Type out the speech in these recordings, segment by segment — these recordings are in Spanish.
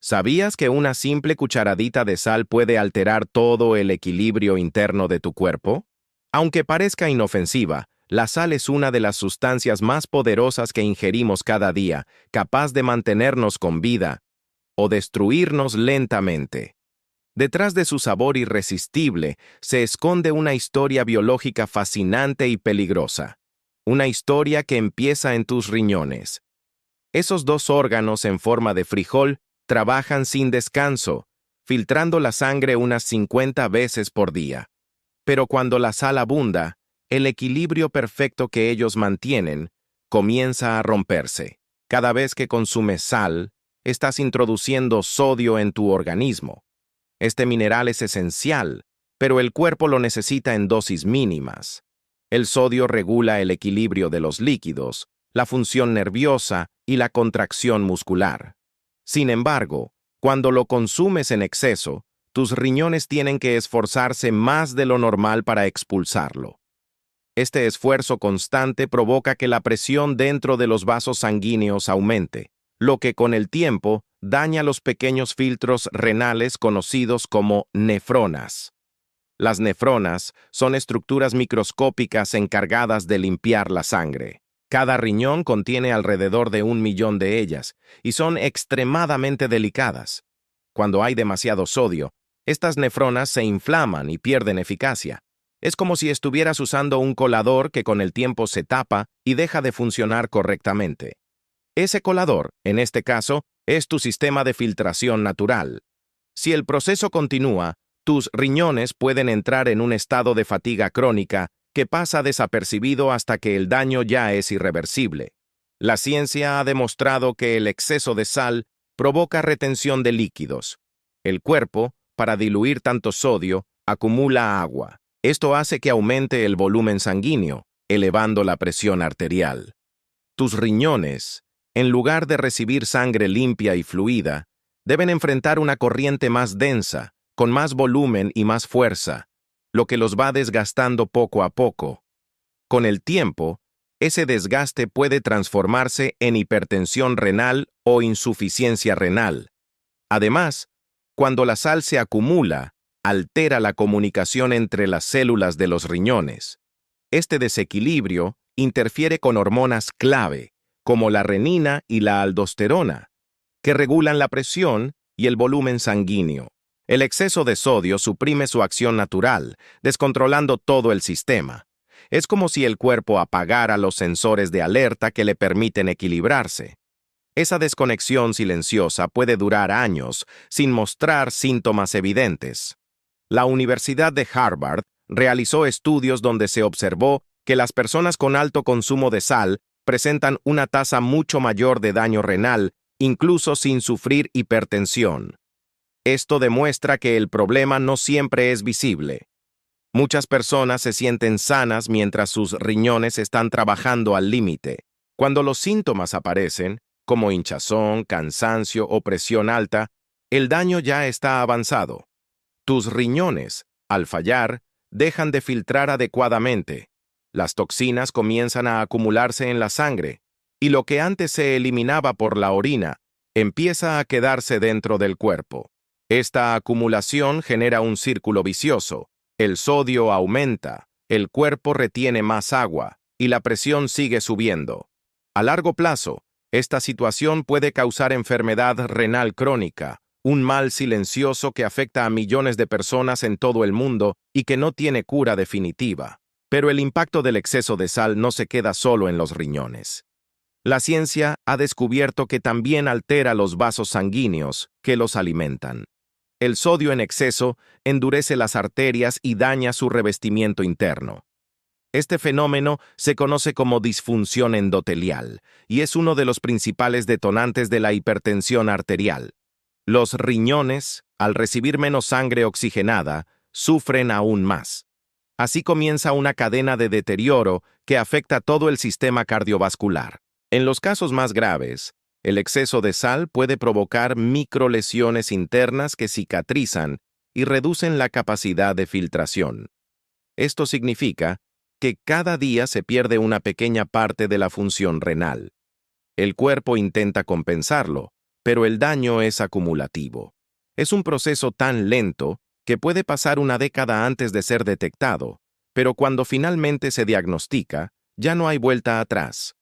¿Sabías que una simple cucharadita de sal puede alterar todo el equilibrio interno de tu cuerpo? Aunque parezca inofensiva, la sal es una de las sustancias más poderosas que ingerimos cada día, capaz de mantenernos con vida o destruirnos lentamente. Detrás de su sabor irresistible se esconde una historia biológica fascinante y peligrosa. Una historia que empieza en tus riñones. Esos dos órganos en forma de frijol trabajan sin descanso, filtrando la sangre unas 50 veces por día. Pero cuando la sal abunda, el equilibrio perfecto que ellos mantienen comienza a romperse. Cada vez que consumes sal, estás introduciendo sodio en tu organismo. Este mineral es esencial, pero el cuerpo lo necesita en dosis mínimas. El sodio regula el equilibrio de los líquidos, la función nerviosa y la contracción muscular. Sin embargo, cuando lo consumes en exceso, tus riñones tienen que esforzarse más de lo normal para expulsarlo. Este esfuerzo constante provoca que la presión dentro de los vasos sanguíneos aumente, lo que con el tiempo daña los pequeños filtros renales conocidos como nefronas. Las nefronas son estructuras microscópicas encargadas de limpiar la sangre. Cada riñón contiene alrededor de 1 millón de ellas y son extremadamente delicadas. Cuando hay demasiado sodio, estas nefronas se inflaman y pierden eficacia. Es como si estuvieras usando un colador que con el tiempo se tapa y deja de funcionar correctamente. Ese colador, en este caso, es tu sistema de filtración natural. Si el proceso continúa, tus riñones pueden entrar en un estado de fatiga crónica que pasa desapercibido hasta que el daño ya es irreversible. La ciencia ha demostrado que el exceso de sal provoca retención de líquidos. El cuerpo, para diluir tanto sodio, acumula agua. Esto hace que aumente el volumen sanguíneo, elevando la presión arterial. Tus riñones, en lugar de recibir sangre limpia y fluida, deben enfrentar una corriente más densa, con más volumen y más fuerza, lo que los va desgastando poco a poco. Con el tiempo, ese desgaste puede transformarse en hipertensión renal o insuficiencia renal. Además, cuando la sal se acumula, altera la comunicación entre las células de los riñones. Este desequilibrio interfiere con hormonas clave, como la renina y la aldosterona, que regulan la presión y el volumen sanguíneo. El exceso de sodio suprime su acción natural, descontrolando todo el sistema. Es como si el cuerpo apagara los sensores de alerta que le permiten equilibrarse. Esa desconexión silenciosa puede durar años, sin mostrar síntomas evidentes. La Universidad de Harvard realizó estudios donde se observó que las personas con alto consumo de sal presentan una tasa mucho mayor de daño renal, incluso sin sufrir hipertensión. Esto demuestra que el problema no siempre es visible. Muchas personas se sienten sanas mientras sus riñones están trabajando al límite. Cuando los síntomas aparecen, como hinchazón, cansancio o presión alta, el daño ya está avanzado. Tus riñones, al fallar, dejan de filtrar adecuadamente. Las toxinas comienzan a acumularse en la sangre, y lo que antes se eliminaba por la orina empieza a quedarse dentro del cuerpo. Esta acumulación genera un círculo vicioso. El sodio aumenta, el cuerpo retiene más agua, y la presión sigue subiendo. A largo plazo, esta situación puede causar enfermedad renal crónica, un mal silencioso que afecta a millones de personas en todo el mundo y que no tiene cura definitiva. Pero el impacto del exceso de sal no se queda solo en los riñones. La ciencia ha descubierto que también altera los vasos sanguíneos que los alimentan. El sodio en exceso endurece las arterias y daña su revestimiento interno. Este fenómeno se conoce como disfunción endotelial y es uno de los principales detonantes de la hipertensión arterial. Los riñones, al recibir menos sangre oxigenada, sufren aún más. Así comienza una cadena de deterioro que afecta todo el sistema cardiovascular. En los casos más graves, el exceso de sal puede provocar microlesiones internas que cicatrizan y reducen la capacidad de filtración. Esto significa que cada día se pierde una pequeña parte de la función renal. El cuerpo intenta compensarlo, pero el daño es acumulativo. Es un proceso tan lento que puede pasar una década antes de ser detectado, pero cuando finalmente se diagnostica, ya no hay vuelta atrás.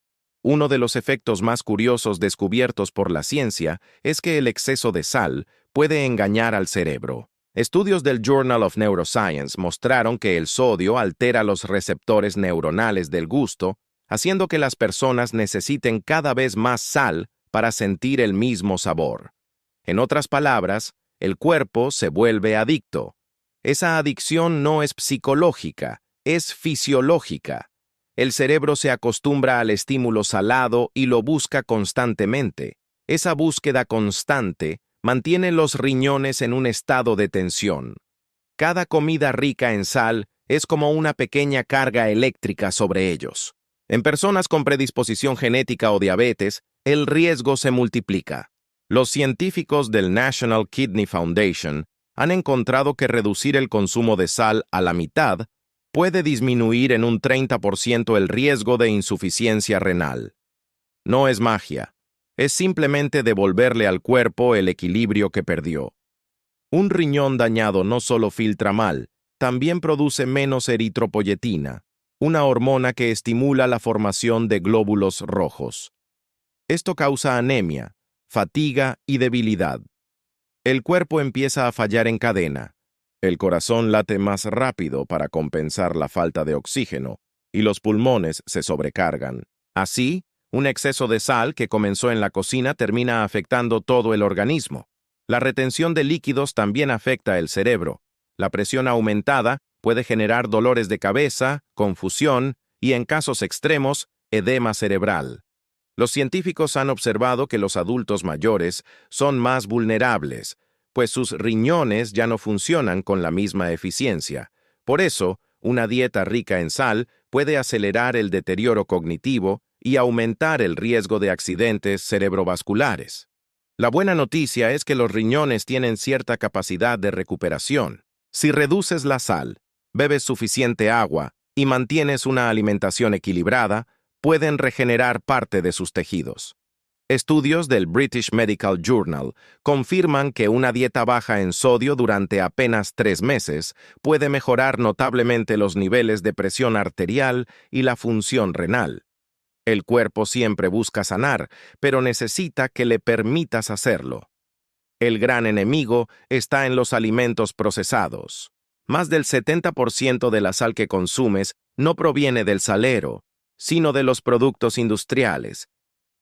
Uno de los efectos más curiosos descubiertos por la ciencia es que el exceso de sal puede engañar al cerebro. Estudios del Journal of Neuroscience mostraron que el sodio altera los receptores neuronales del gusto, haciendo que las personas necesiten cada vez más sal para sentir el mismo sabor. En otras palabras, el cuerpo se vuelve adicto. Esa adicción no es psicológica, es fisiológica. El cerebro se acostumbra al estímulo salado y lo busca constantemente. Esa búsqueda constante mantiene los riñones en un estado de tensión. Cada comida rica en sal es como una pequeña carga eléctrica sobre ellos. En personas con predisposición genética o diabetes, el riesgo se multiplica. Los científicos del National Kidney Foundation han encontrado que reducir el consumo de sal a la mitad puede disminuir en un 30% el riesgo de insuficiencia renal. No es magia, es simplemente devolverle al cuerpo el equilibrio que perdió. Un riñón dañado no solo filtra mal, también produce menos eritropoyetina, una hormona que estimula la formación de glóbulos rojos. Esto causa anemia, fatiga y debilidad. El cuerpo empieza a fallar en cadena. El corazón late más rápido para compensar la falta de oxígeno, y los pulmones se sobrecargan. Así, un exceso de sal que comenzó en la cocina termina afectando todo el organismo. La retención de líquidos también afecta el cerebro. La presión aumentada puede generar dolores de cabeza, confusión y, en casos extremos, edema cerebral. Los científicos han observado que los adultos mayores son más vulnerables, pues sus riñones ya no funcionan con la misma eficiencia. Por eso, una dieta rica en sal puede acelerar el deterioro cognitivo y aumentar el riesgo de accidentes cerebrovasculares. La buena noticia es que los riñones tienen cierta capacidad de recuperación. Si reduces la sal, bebes suficiente agua y mantienes una alimentación equilibrada, pueden regenerar parte de sus tejidos. Estudios del British Medical Journal confirman que una dieta baja en sodio durante apenas 3 meses puede mejorar notablemente los niveles de presión arterial y la función renal. El cuerpo siempre busca sanar, pero necesita que le permitas hacerlo. El gran enemigo está en los alimentos procesados. Más del 70% de la sal que consumes no proviene del salero, sino de los productos industriales,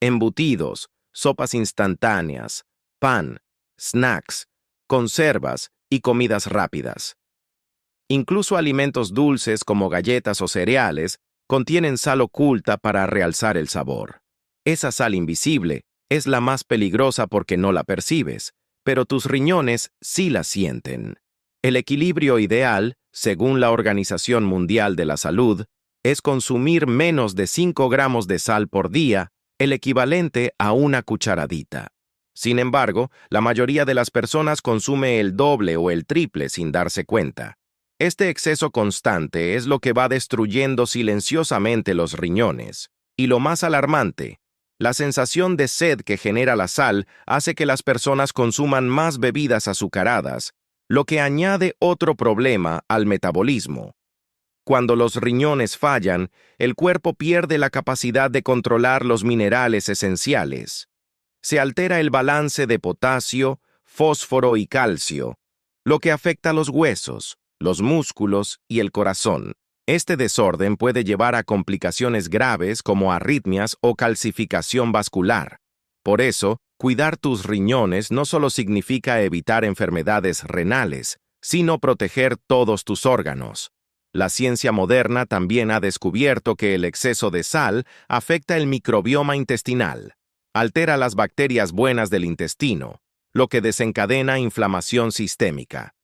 embutidos, sopas instantáneas, pan, snacks, conservas y comidas rápidas. Incluso alimentos dulces como galletas o cereales contienen sal oculta para realzar el sabor. Esa sal invisible es la más peligrosa porque no la percibes, pero tus riñones sí la sienten. El equilibrio ideal, según la Organización Mundial de la Salud, es consumir menos de 5 gramos de sal por día, el equivalente a una cucharadita. Sin embargo, la mayoría de las personas consume el doble o el triple sin darse cuenta. Este exceso constante es lo que va destruyendo silenciosamente los riñones. Y lo más alarmante, la sensación de sed que genera la sal hace que las personas consuman más bebidas azucaradas, lo que añade otro problema al metabolismo. Cuando los riñones fallan, el cuerpo pierde la capacidad de controlar los minerales esenciales. Se altera el balance de potasio, fósforo y calcio, lo que afecta a los huesos, los músculos y el corazón. Este desorden puede llevar a complicaciones graves como arritmias o calcificación vascular. Por eso, cuidar tus riñones no solo significa evitar enfermedades renales, sino proteger todos tus órganos. La ciencia moderna también ha descubierto que el exceso de sal afecta el microbioma intestinal, altera las bacterias buenas del intestino, lo que desencadena inflamación sistémica.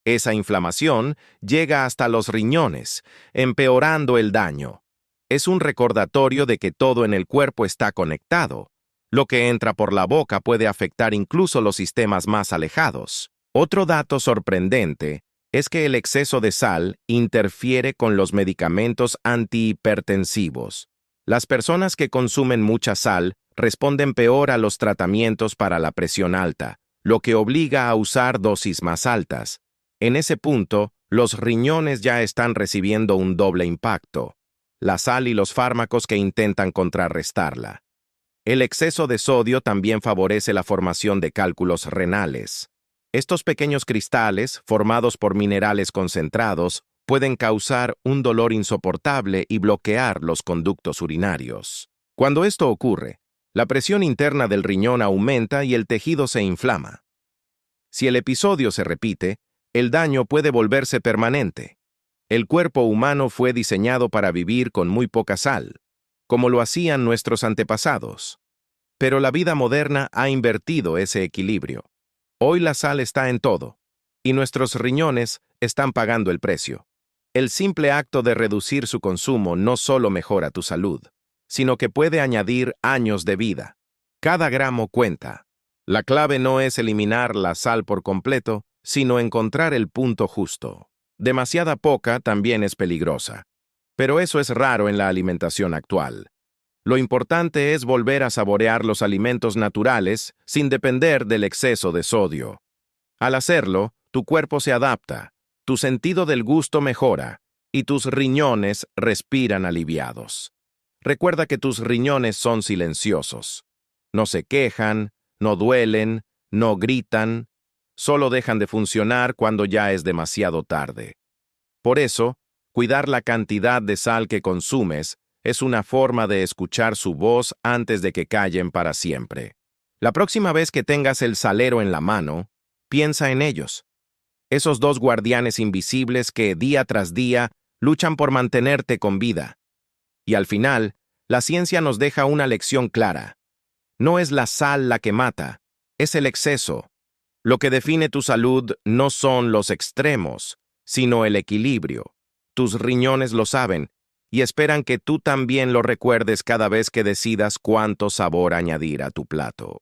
Esa inflamación llega hasta los riñones, empeorando el daño. Es un recordatorio de que todo en el cuerpo está conectado. Lo que entra por la boca puede afectar incluso los sistemas más alejados. Otro dato sorprendente es que el exceso de sal interfiere con los medicamentos antihipertensivos. Las personas que consumen mucha sal responden peor a los tratamientos para la presión alta, lo que obliga a usar dosis más altas. En ese punto, los riñones ya están recibiendo un doble impacto: la sal y los fármacos que intentan contrarrestarla. El exceso de sodio también favorece la formación de cálculos renales. Estos pequeños cristales, formados por minerales concentrados, pueden causar un dolor insoportable y bloquear los conductos urinarios. Cuando esto ocurre, la presión interna del riñón aumenta y el tejido se inflama. Si el episodio se repite, el daño puede volverse permanente. El cuerpo humano fue diseñado para vivir con muy poca sal, como lo hacían nuestros antepasados. Pero la vida moderna ha invertido ese equilibrio. Hoy la sal está en todo, y nuestros riñones están pagando el precio. El simple acto de reducir su consumo no solo mejora tu salud, sino que puede añadir años de vida. Cada gramo cuenta. La clave no es eliminar la sal por completo, sino encontrar el punto justo. Demasiada poca también es peligrosa, pero eso es raro en la alimentación actual. Lo importante es volver a saborear los alimentos naturales sin depender del exceso de sodio. Al hacerlo, tu cuerpo se adapta, tu sentido del gusto mejora y tus riñones respiran aliviados. Recuerda que tus riñones son silenciosos. No se quejan, no duelen, no gritan, solo dejan de funcionar cuando ya es demasiado tarde. Por eso, cuidar la cantidad de sal que consumes es una forma de escuchar su voz antes de que callen para siempre. La próxima vez que tengas el salero en la mano, piensa en ellos. Esos dos guardianes invisibles que, día tras día, luchan por mantenerte con vida. Y al final, la ciencia nos deja una lección clara. No es la sal la que mata, es el exceso. Lo que define tu salud no son los extremos, sino el equilibrio. Tus riñones lo saben, y esperan que tú también lo recuerdes cada vez que decidas cuánto sabor añadir a tu plato.